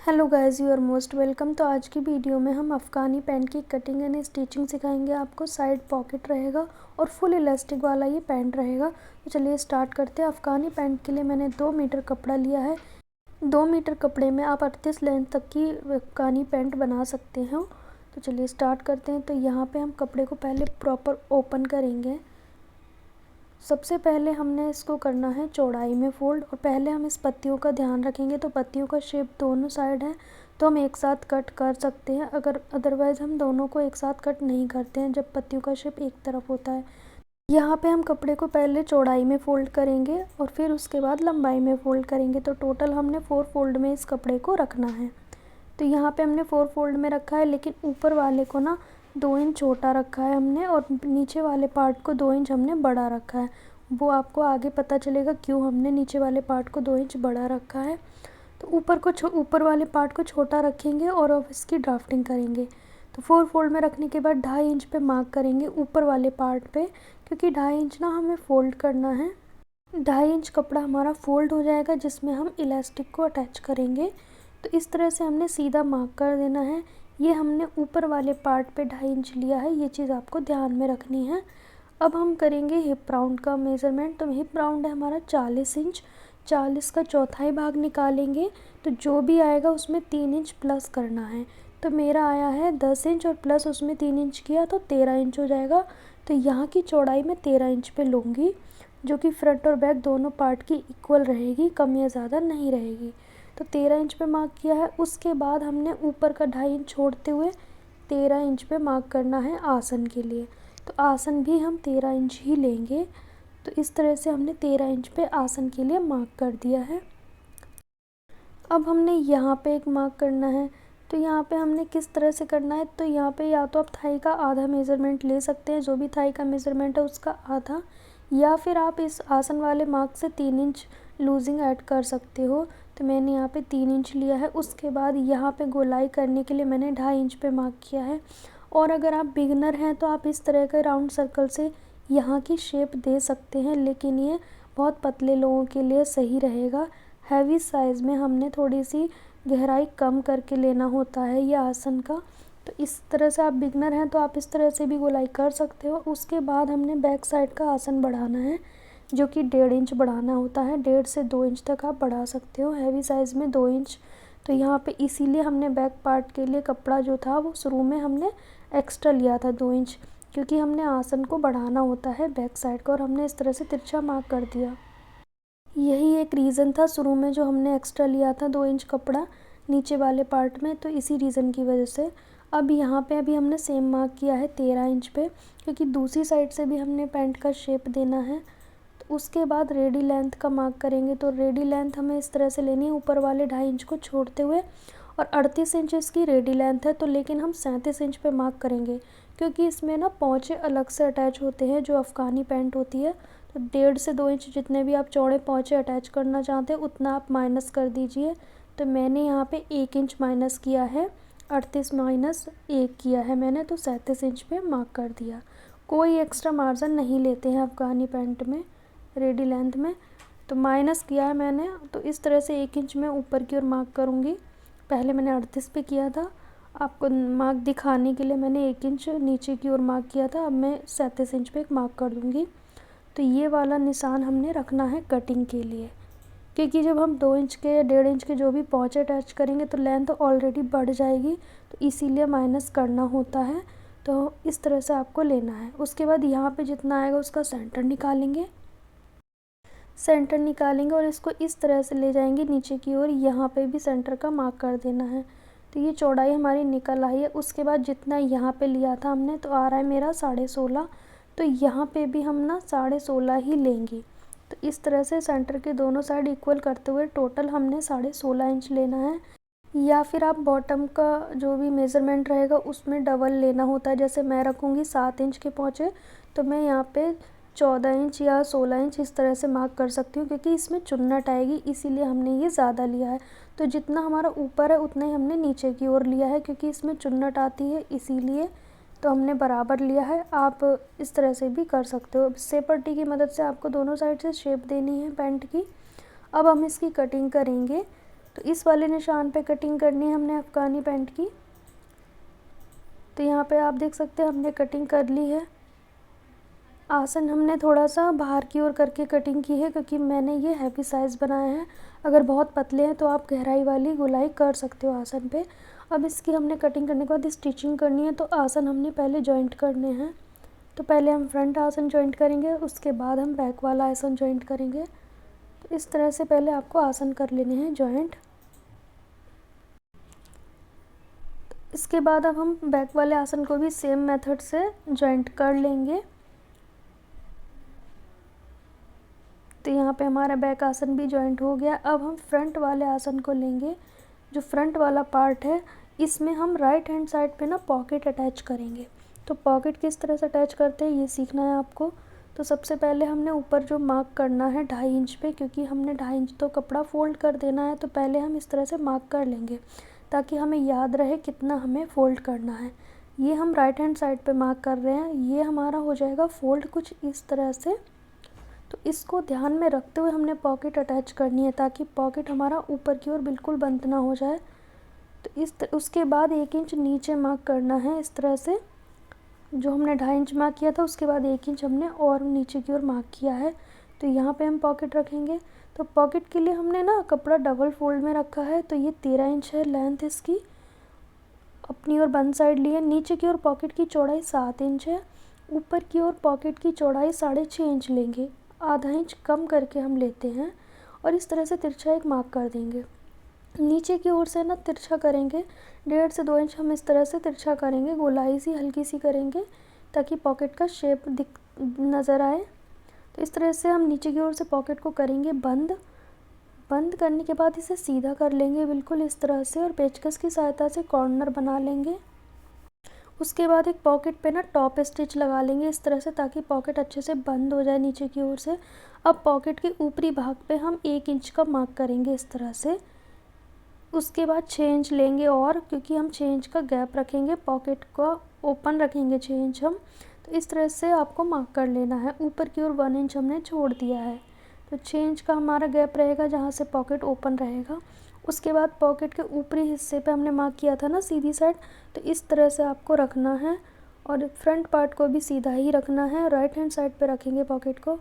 Hello guys, you are most welcome. तो आज की वीडियो में हम अफ़गानी पैंट की कटिंग एंड स्टिचिंग सिखाएंगे आपको। साइड पॉकेट रहेगा और फुल इलास्टिक वाला ये पैंट रहेगा। तो चलिए स्टार्ट करते हैं। अफ़गानी पैंट के लिए मैंने 2 मीटर कपड़ा लिया है। 2 मीटर कपड़े में आप 38 लेंथ तक की अफ़गानी पैंट बना सकते हो। तो चलिए स्टार्ट करते हैं। तो यहाँ पे हम कपड़े को पहले प्रॉपर ओपन करेंगे। सबसे पहले हमने इसको करना है चौड़ाई में फ़ोल्ड, और पहले हम इस पत्तियों का ध्यान रखेंगे। तो पत्तियों का शेप दोनों साइड है तो हम एक साथ कट कर सकते हैं, अगर अदरवाइज़ हम दोनों को एक साथ कट नहीं करते हैं जब पत्तियों का शेप एक तरफ होता है। यहाँ पे हम कपड़े को पहले चौड़ाई में फ़ोल्ड करेंगे और फिर उसके बाद लंबाई में फ़ोल्ड करेंगे। तो टोटल हमने 4 फोल्ड में इस कपड़े को रखना है। तो यहाँ पे हमने 4 फोल्ड में रखा है, लेकिन ऊपर वाले को ना 2 इंच छोटा रखा है हमने, और नीचे वाले पार्ट को 2 इंच हमने बड़ा रखा है। वो आपको आगे पता चलेगा क्यों हमने नीचे वाले पार्ट को 2 इंच बड़ा रखा है। तो ऊपर वाले पार्ट को छोटा रखेंगे और अब इसकी ड्राफ्टिंग करेंगे। तो 4 फोल्ड में रखने के बाद 2.5 इंच पे मार्क करेंगे ऊपर वाले पार्ट पे, क्योंकि 2.5 इंच ना हमें फ़ोल्ड करना है। 2.5 इंच कपड़ा हमारा फ़ोल्ड हो जाएगा जिसमें हम इलास्टिक को अटैच करेंगे। तो इस तरह से हमने सीधा मार्क कर देना है। ये हमने ऊपर वाले पार्ट पे 2.5 इंच लिया है, ये चीज़ आपको ध्यान में रखनी है। अब हम करेंगे हिप राउंड का मेज़रमेंट। तो हिप राउंड है हमारा 40 इंच। 40 का चौथाई भाग निकालेंगे तो जो भी आएगा उसमें 3 इंच प्लस करना है। तो मेरा आया है 10 इंच और प्लस उसमें 3 इंच किया तो 13 इंच हो जाएगा। तो यहाँ की चौड़ाई मैं 13 इंच पे लूँगी, जो कि फ्रंट और बैक दोनों पार्ट की इक्वल रहेगी, कम या ज़्यादा नहीं रहेगी। तो 13 इंच पे मार्क किया है। उसके बाद हमने ऊपर का 2.5 इंच छोड़ते हुए 13 इंच पे मार्क करना है आसन के लिए। तो आसन भी हम 13 इंच ही लेंगे। तो इस तरह से हमने 13 इंच पे आसन के लिए मार्क कर दिया है। अब हमने यहाँ पे एक मार्क करना है। तो यहाँ पे हमने किस तरह से करना है, तो यहाँ पे या तो आप थाई का आधा मेज़रमेंट ले सकते हैं, जो भी थाई का मेज़रमेंट है उसका आधा, या फिर आप इस आसन वाले मार्क से 3 इंच लूजिंग ऐड कर सकते हो। तो मैंने यहाँ पे 3 इंच लिया है। उसके बाद यहाँ पे गोलाई करने के लिए मैंने 2.5 इंच पे मार्क किया है। और अगर आप बिगनर हैं तो आप इस तरह के राउंड सर्कल से यहाँ की शेप दे सकते हैं, लेकिन ये बहुत पतले लोगों के लिए सही रहेगा। हैवी साइज़ में हमने थोड़ी सी गहराई कम करके लेना होता है ये आसन का। तो इस तरह से आप बिगनर हैं तो आप इस तरह से भी गोलाई कर सकते हो। उसके बाद हमने बैक साइड का आसन बढ़ाना है, जो कि 1.5 इंच बढ़ाना होता है। 1.5 से 2 इंच तक आप बढ़ा सकते हो, हैवी साइज़ में 2 इंच। तो यहाँ पे इसीलिए हमने बैक पार्ट के लिए कपड़ा जो था वो शुरू में हमने एक्स्ट्रा लिया था 2 इंच, क्योंकि हमने आसन को बढ़ाना होता है बैक साइड को, और हमने इस तरह से तिरछा मार्क कर दिया। यही एक रीज़न था शुरू में जो हमने एक्स्ट्रा लिया था 2 इंच कपड़ा नीचे वाले पार्ट में, तो इसी रीज़न की वजह से। अब यहाँ पे अभी हमने सेम मार्क किया है 13 इंच पे, क्योंकि दूसरी साइड से भी हमने पैंट का शेप देना है। तो उसके बाद रेडी लेंथ का मार्क करेंगे। तो रेडी लेंथ हमें इस तरह से लेनी है, ऊपर वाले 2.5 इंच को छोड़ते हुए, और 38 इंच इसकी रेडी लेंथ है। तो लेकिन हम 37 इंच पे मार्क करेंगे, क्योंकि इसमें ना पौचे अलग से अटैच होते हैं जो अफ़गानी पैंट होती है। तो 1.5 से 2 इंच जितने भी आप चौड़े पौचे अटैच करना चाहते हैं उतना आप माइनस कर दीजिए। तो मैंने यहाँ पे 1 इंच माइनस किया है, 38 माइनस 1 किया है मैंने, तो 37 इंच पे मार्क कर दिया। कोई एक्स्ट्रा मार्जिन नहीं लेते हैं अफ़गानी पैंट में रेडी लेंथ में। तो माइनस किया है मैंने, तो इस तरह से 1 इंच में ऊपर की ओर मार्क करूँगी। पहले मैंने 38 पे किया था, आपको मार्क दिखाने के लिए मैंने 1 इंच नीचे की ओर मार्क किया था। अब मैं 37 इंच पे एक मार्क कर दूँगी। तो ये वाला निशान हमने रखना है कटिंग के लिए, क्योंकि जब हम 2 इंच के 1.5 इंच के जो भी पौचे अटैच करेंगे तो लेंथ ऑलरेडी बढ़ जाएगी, तो इसीलिए माइनस करना होता है। तो इस तरह से आपको लेना है। उसके बाद यहाँ पे जितना आएगा उसका सेंटर निकालेंगे। सेंटर निकालेंगे और इसको इस तरह से ले जाएंगे नीचे की ओर। यहाँ पे भी सेंटर का मार्क कर देना है। तो ये चौड़ाई हमारी निकल आई है। उसके बाद जितना यहाँ पे लिया था हमने, तो आ रहा है मेरा 16.5। तो यहाँ पे भी हम ना 16.5 ही लेंगे। तो इस तरह से सेंटर के दोनों साइड इक्वल करते हुए टोटल हमने 16.5 इंच लेना है। या फिर आप बॉटम का जो भी मेज़रमेंट रहेगा उसमें डबल लेना होता है। जैसे मैं रखूँगी 7 इंच के पौचे, तो मैं यहाँ पे 14 इंच या 16 इंच इस तरह से मार्क कर सकती हूँ, क्योंकि इसमें चुन्नट आएगी, इसीलिए हमने ये ज़्यादा लिया है। तो जितना हमारा ऊपर है उतना ही हमने नीचे की ओर लिया है, क्योंकि इसमें चुन्नट आती है इसीलिए। तो हमने बराबर लिया है। आप इस तरह से भी कर सकते हो। शेप पट्टी की मदद से आपको दोनों साइड से शेप देनी है पैंट की। अब हम इसकी कटिंग करेंगे। तो इस वाले निशान पे कटिंग करनी है हमने अफ़गानी पैंट की। तो यहाँ पे आप देख सकते हैं हमने कटिंग कर ली है। आसन हमने थोड़ा सा बाहर की ओर करके कटिंग की है क्योंकि मैंने ये हैवी साइज़ बनाया है। अगर बहुत पतले हैं तो आप गहराई वाली गोलाई कर सकते हो आसन पे। अब इसकी हमने कटिंग करने के बाद स्टिचिंग करनी है, तो आसन हमने पहले जॉइंट करने हैं। तो पहले हम फ्रंट आसन जॉइंट करेंगे, उसके बाद हम बैक वाला आसन जॉइंट करेंगे। तो इस तरह से पहले आपको आसन कर लेने हैं जॉइंट। इसके बाद अब हम बैक वाले आसन को भी सेम मेथड से जॉइंट कर लेंगे। तो यहाँ पे हमारा बैक आसन भी जॉइंट हो गया। अब हम फ्रंट वाले आसन को लेंगे। जो फ्रंट वाला पार्ट है इसमें हम राइट हैंड साइड पे ना पॉकेट अटैच करेंगे। तो पॉकेट किस तरह से अटैच करते हैं ये सीखना है आपको। तो सबसे पहले हमने ऊपर जो मार्क करना है 2.5 इंच पे, क्योंकि हमने 2.5 इंच तो कपड़ा फोल्ड कर देना है, तो पहले हम इस तरह से मार्क कर लेंगे ताकि हमें याद रहे कितना हमें फ़ोल्ड करना है। ये हम राइट हैंड साइड पे मार्क कर रहे हैं, ये हमारा हो जाएगा फ़ोल्ड कुछ इस तरह से। तो इसको ध्यान में रखते हुए हमने पॉकेट अटैच करनी है ताकि पॉकेट हमारा ऊपर की ओर बिल्कुल बंद ना हो जाए। तो उसके बाद 1 इंच नीचे मार्क करना है इस तरह से। जो हमने 2.5 इंच मार्क किया था उसके बाद 1 इंच हमने और नीचे की ओर मार्क किया है। तो यहाँ पे हम पॉकेट रखेंगे। तो पॉकेट के लिए हमने ना कपड़ा डबल फोल्ड में रखा है। तो ये 13 इंच है लेंथ इसकी, अपनी ओर बंद साइड ली है। नीचे की ओर पॉकेट की चौड़ाई 7 इंच है। ऊपर की ओर पॉकेट की चौड़ाई 6.5 इंच लेंगे, आधा इंच कम करके हम लेते हैं और इस तरह से तिरछा एक मार्क कर देंगे। नीचे की ओर से ना तिरछा करेंगे 1.5 से 2 इंच हम इस तरह से तिरछा करेंगे, गोलाई सी हल्की सी करेंगे ताकि पॉकेट का शेप नज़र आए। तो इस तरह से हम नीचे की ओर से पॉकेट को करेंगे बंद करने के बाद इसे सीधा कर लेंगे बिल्कुल इस तरह से और पेचकस की सहायता से कॉर्नर बना लेंगे। उसके बाद एक पॉकेट पे ना टॉप स्टिच लगा लेंगे इस तरह से ताकि पॉकेट अच्छे से बंद हो जाए नीचे की ओर से। अब पॉकेट के ऊपरी भाग पे हम 1 इंच का मार्क करेंगे इस तरह से। उसके बाद 6 इंच लेंगे और क्योंकि हम 6 इंच का गैप रखेंगे, पॉकेट को ओपन रखेंगे 6 इंच हम। तो इस तरह से आपको मार्क कर लेना है। ऊपर की ओर 1 इंच हमने छोड़ दिया है, तो 6 इंच का हमारा गैप रहेगा जहाँ से पॉकेट ओपन रहेगा। उसके बाद पॉकेट के ऊपरी हिस्से पे हमने मार्क किया था ना सीधी साइड, तो इस तरह से आपको रखना है और फ्रंट पार्ट को भी सीधा ही रखना है। राइट हैंड साइड पे रखेंगे पॉकेट को।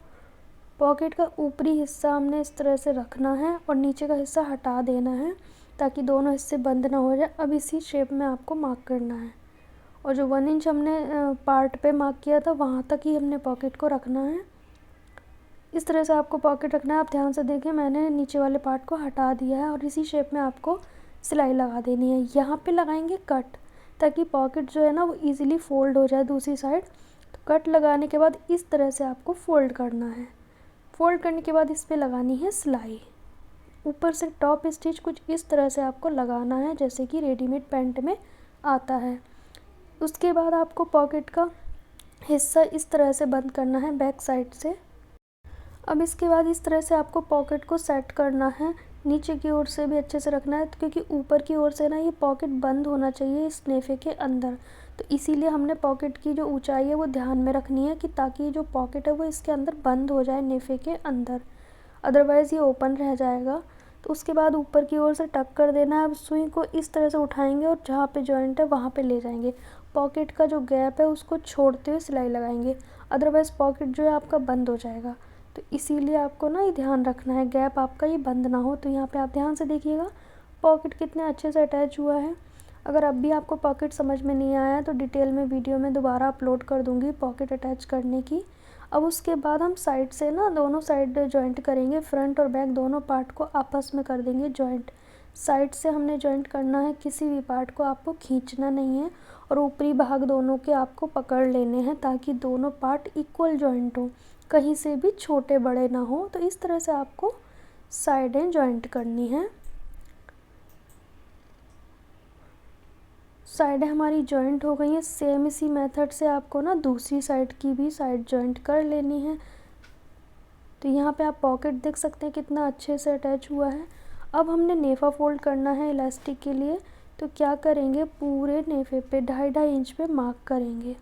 पॉकेट का ऊपरी हिस्सा हमने इस तरह से रखना है और नीचे का हिस्सा हटा देना है ताकि दोनों हिस्से बंद ना हो जाए। अब इसी शेप में आपको मार्क करना है और जो 1 इंच हमने पार्ट पे मार्क किया था वहाँ तक ही हमने पॉकेट को रखना है। इस तरह से आपको पॉकेट रखना है। आप ध्यान से देखें, मैंने नीचे वाले पार्ट को हटा दिया है और इसी शेप में आपको सिलाई लगा देनी है। यहाँ पे लगाएंगे कट ताकि पॉकेट जो है ना वो इजीली फोल्ड हो जाए दूसरी साइड। तो कट लगाने के बाद इस तरह से आपको फोल्ड करना है। फोल्ड करने के बाद इस पर लगानी है सिलाई। ऊपर से टॉप स्टिच कुछ इस तरह से आपको लगाना है जैसे कि रेडीमेड पैंट में आता है। उसके बाद आपको पॉकेट का हिस्सा इस तरह से बंद करना है बैक साइड से। अब इसके बाद इस तरह से आपको पॉकेट को सेट करना है। नीचे की ओर से भी अच्छे से रखना है क्योंकि ऊपर की ओर से ना ये पॉकेट बंद होना चाहिए इस नेफे के अंदर। तो इसीलिए हमने पॉकेट की जो ऊंचाई है वो ध्यान में रखनी है कि ताकि जो पॉकेट है वो इसके अंदर बंद हो जाए नेफे के अंदर, अदरवाइज़ ये ओपन रह जाएगा। तो उसके बाद ऊपर की ओर से टक कर देना है। अब सुई को इस तरह से उठाएंगे और जहाँ पे जॉइंट है वहाँ पे ले जाएंगे। पॉकेट का जो गैप है उसको छोड़ते हुए सिलाई लगाएंगे, अदरवाइज़ पॉकेट जो है आपका बंद हो जाएगा। तो इसीलिए आपको ना ये ध्यान रखना है गैप आपका ये बंद ना हो। तो यहाँ पे आप ध्यान से देखिएगा पॉकेट कितने अच्छे से अटैच हुआ है। अगर अब भी आपको पॉकेट समझ में नहीं आया है तो डिटेल में वीडियो में दोबारा अपलोड कर दूँगी पॉकेट अटैच करने की। अब उसके बाद हम साइड से ना दोनों साइड जॉइंट करेंगे, फ्रंट और बैक दोनों पार्ट को आपस में कर देंगे जॉइंट। साइड से हमने जॉइंट करना है, किसी भी पार्ट को आपको खींचना नहीं है और ऊपरी भाग दोनों के आपको पकड़ लेने हैं ताकि दोनों पार्ट इक्वल जॉइंट हो, कहीं से भी छोटे बड़े ना हो। तो इस तरह से आपको साइडें जॉइंट करनी है। साइडें हमारी जॉइंट हो गई हैं। सेम इसी मेथड से आपको ना दूसरी साइड की भी साइड जॉइंट कर लेनी है। तो यहाँ पे आप पॉकेट देख सकते हैं कितना अच्छे से अटैच हुआ है। अब हमने नेफा फोल्ड करना है इलास्टिक के लिए। तो क्या करेंगे, पूरे नेफे पे 2.5 इंच पे मार्क करेंगे।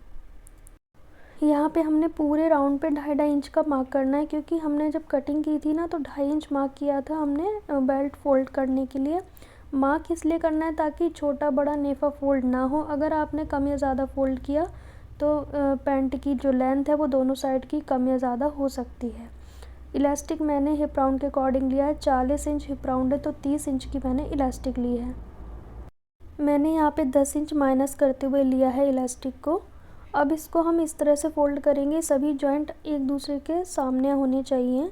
यहाँ पे हमने पूरे राउंड पे 2.5 इंच का मार्क करना है, क्योंकि हमने जब कटिंग की थी ना तो 2.5 इंच मार्क किया था हमने बेल्ट फोल्ड करने के लिए। मार्क इसलिए करना है ताकि छोटा बड़ा नेफा फोल्ड ना हो। अगर आपने कम या ज़्यादा फोल्ड किया तो पैंट की जो लेंथ है वो दोनों साइड की कम या ज़्यादा हो सकती है। इलास्टिक मैंने हिप राउंड के अकॉर्डिंग लिया है। 40 इंच हिप राउंड है तो 30 इंच की मैंने इलास्टिक ली है। मैंने यहाँ पे 10 इंच माइनस करते हुए लिया है इलास्टिक को। अब इसको हम इस तरह से फ़ोल्ड करेंगे, सभी जॉइंट एक दूसरे के सामने होने चाहिए,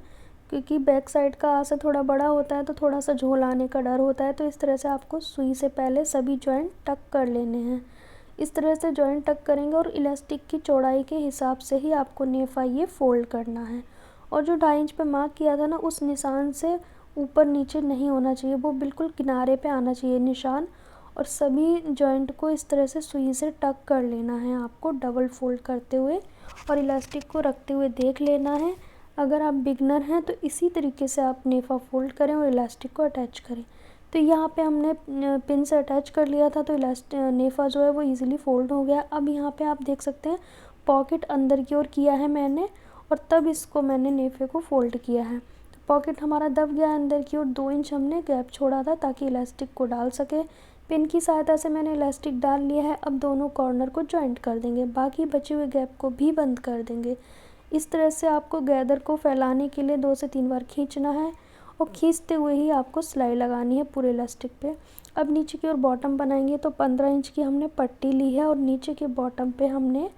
क्योंकि बैक साइड का आसा थोड़ा बड़ा होता है तो थोड़ा सा झोल आने का डर होता है। तो इस तरह से आपको सुई से पहले सभी जॉइंट टक कर लेने हैं। इस तरह से जॉइंट टक करेंगे और इलास्टिक की चौड़ाई के हिसाब से ही आपको नेफा ये फ़ोल्ड करना है। और जो 2.5 इंच पे मार्क किया था ना, उस निशान से ऊपर नीचे नहीं होना चाहिए, वो बिल्कुल किनारे पे आना चाहिए निशान। और सभी जॉइंट को इस तरह से सुई से टक कर लेना है आपको, डबल फोल्ड करते हुए, और इलास्टिक को रखते हुए देख लेना है। अगर आप बिगनर हैं तो इसी तरीके से आप नेफा फोल्ड करें और इलास्टिक को अटैच करें। तो यहाँ पे हमने पिन से अटैच कर लिया था तो नेफा जो है वो इजीली फोल्ड हो गया। अब यहाँ पे आप देख सकते हैं पॉकेट अंदर की ओर किया है मैंने, और तब इसको मैंने नेफे को फोल्ड किया है। तो पॉकेट हमारा दब गया अंदर की ओर, 2 इंच हमने गैप छोड़ा था ताकि इलास्टिक को डाल सके। पिन की सहायता से मैंने इलास्टिक डाल लिया है। अब दोनों कॉर्नर को जॉइंट कर देंगे, बाकी बचे हुए गैप को भी बंद कर देंगे। इस तरह से आपको गैदर को फैलाने के लिए 2 से 3 बार खींचना है, और खींचते हुए ही आपको सिलाई लगानी है पूरे इलास्टिक पे। अब नीचे की ओर बॉटम बनाएंगे तो 15 इंच की हमने पट्टी ली है, और नीचे के बॉटम पे हमने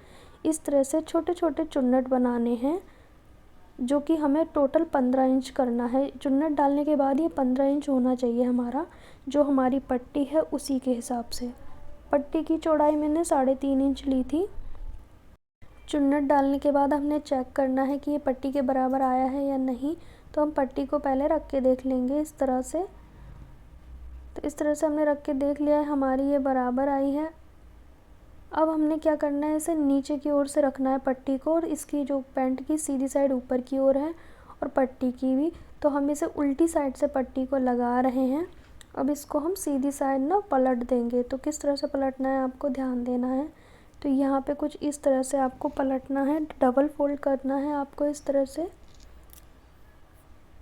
इस तरह से छोटे छोटे चुन्नट बनाने हैं, जो कि हमें टोटल 15 इंच करना है। चुन्नट डालने के बाद ये 15 इंच होना चाहिए हमारा, जो हमारी पट्टी है उसी के हिसाब से। पट्टी की चौड़ाई मैंने 3.5 इंच ली थी। चुन्नट डालने के बाद हमने चेक करना है कि ये पट्टी के बराबर आया है या नहीं। तो हम पट्टी को पहले रख के देख लेंगे इस तरह से। तो इस तरह से हमने रख के देख लिया है, हमारी ये बराबर आई है। अब हमने क्या करना है, इसे नीचे की ओर से रखना है पट्टी को, और इसकी जो पैंट की सीधी साइड ऊपर की ओर है और पट्टी की भी। तो हम इसे उल्टी साइड से पट्टी को लगा रहे हैं। अब इसको हम सीधी साइड ना पलट देंगे। तो किस तरह से पलटना है आपको ध्यान देना है। तो यहाँ पे कुछ इस तरह से आपको पलटना है, डबल फोल्ड करना है आपको इस तरह से,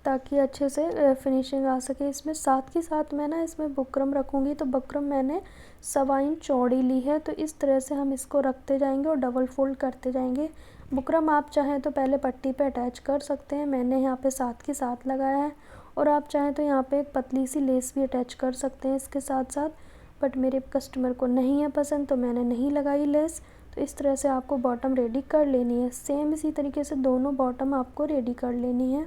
ताकि अच्छे से फिनिशिंग आ सके इसमें। साथ ही साथ मैं ना इसमें बुकरम रखूँगी, तो बुकरम मैंने 1.25 इंच चौड़ी ली है। तो इस तरह से हम इसको रखते जाएंगे और डबल फोल्ड करते जाएंगे। बुकरम आप चाहें तो पहले पट्टी पे अटैच कर सकते हैं, मैंने यहाँ पे साथ के साथ लगाया है। और आप चाहें तो यहाँ पे एक पतली सी लेस भी अटैच कर सकते हैं इसके साथ साथ, बट मेरे कस्टमर को नहीं है पसंद तो मैंने नहीं लगाई लेस। तो इस तरह से आपको बॉटम रेडी कर लेनी है। सेम इसी तरीके से दोनों बॉटम आपको रेडी कर लेनी है।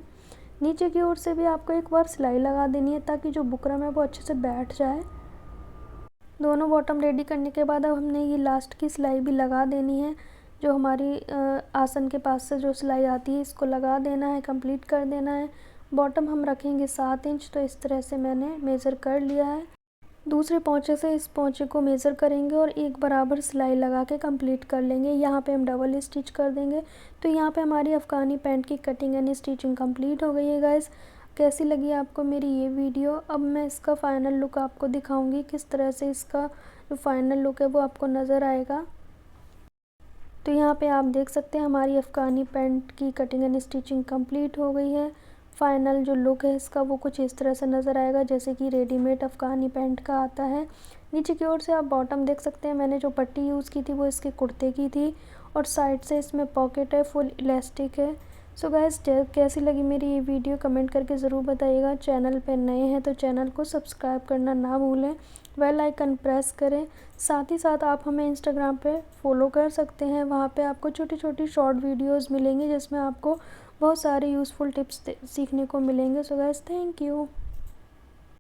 नीचे की ओर से भी आपको एक बार सिलाई लगा देनी है ताकि जो बुकरम है वो अच्छे से बैठ जाए। दोनों बॉटम रेडी करने के बाद अब हमने ये लास्ट की सिलाई भी लगा देनी है। जो हमारी आसन के पास से जो सिलाई आती है इसको लगा देना है, कंप्लीट कर देना है। बॉटम हम रखेंगे 7 इंच, तो इस तरह से मैंने मेज़र कर लिया है। दूसरे पोंचे से इस पोंचे को मेज़र करेंगे और एक बराबर सिलाई लगा के कंप्लीट कर लेंगे। यहाँ पे हम डबल स्टिच कर देंगे। तो यहाँ पे हमारी अफ़गानी पैंट की कटिंग एंड स्टिचिंग कंप्लीट हो गई है गाइस। कैसी लगी आपको मेरी ये वीडियो। अब मैं इसका फ़ाइनल लुक आपको दिखाऊंगी, किस तरह से इसका जो फाइनल लुक है वो आपको नज़र आएगा। तो यहाँ पे आप देख सकते हैं हमारी अफ़गानी पैंट की कटिंग एंड स्टिचिंग कंप्लीट हो गई है। फाइनल जो लुक है इसका वो कुछ इस तरह से नज़र आएगा जैसे कि रेडीमेड अफ़गानी पैंट का आता है। नीचे की ओर से आप बॉटम देख सकते हैं, मैंने जो पट्टी यूज़ की थी वो इसके कुर्ते की थी, और साइड से इसमें पॉकेट है, फुल इलास्टिक है। सो गाइस, कैसी लगी मेरी ये वीडियो कमेंट करके ज़रूर बताइएगा। चैनल पे नए हैं तो चैनल को सब्सक्राइब करना ना भूलें, बेल आइकन प्रेस करें। साथ ही साथ आप हमें इंस्टाग्राम पे फॉलो कर सकते हैं, वहाँ पे आपको छोटी छोटी शॉर्ट वीडियोस मिलेंगी जिसमें आपको बहुत सारे यूज़फुल टिप्स सीखने को मिलेंगे। So guys, thank you.